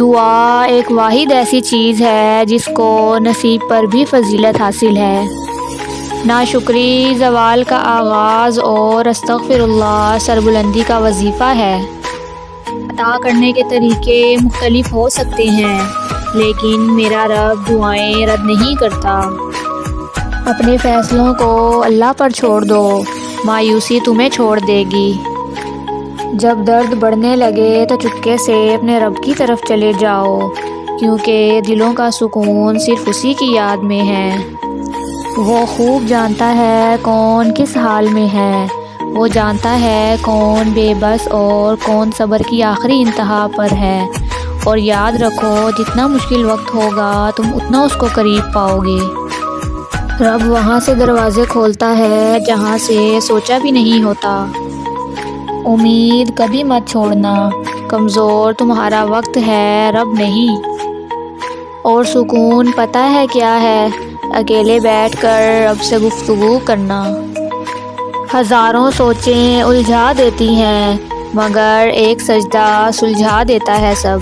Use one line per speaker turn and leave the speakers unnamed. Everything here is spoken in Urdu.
دعا ایک واحد ایسی چیز ہے جس کو نصیب پر بھی فضیلت حاصل ہے۔ ناشکری زوال کا آغاز اور استغفر اللہ سربلندی کا وظیفہ ہے۔ عطا کرنے کے طریقے مختلف ہو سکتے ہیں، لیکن میرا رب دعائیں رد نہیں کرتا۔ اپنے فیصلوں کو اللہ پر چھوڑ دو، مایوسی تمہیں چھوڑ دے گی۔ جب درد بڑھنے لگے تو چپکے سے اپنے رب کی طرف چلے جاؤ، کیونکہ دلوں کا سکون صرف اسی کی یاد میں ہے۔ وہ خوب جانتا ہے کون کس حال میں ہے، وہ جانتا ہے کون بے بس اور کون صبر کی آخری انتہا پر ہے۔ اور یاد رکھو، جتنا مشکل وقت ہوگا تم اتنا اس کو قریب پاؤ گے۔ رب وہاں سے دروازے کھولتا ہے جہاں سے سوچا بھی نہیں ہوتا۔ امید کبھی مت چھوڑنا، کمزور تمہارا وقت ہے، رب نہیں۔ اور سکون پتہ ہے کیا ہے؟ اکیلے بیٹھ کر رب سے گفتگو کرنا۔ ہزاروں سوچیں الجھا دیتی ہیں، مگر ایک سجدہ سلجھا دیتا ہے سب۔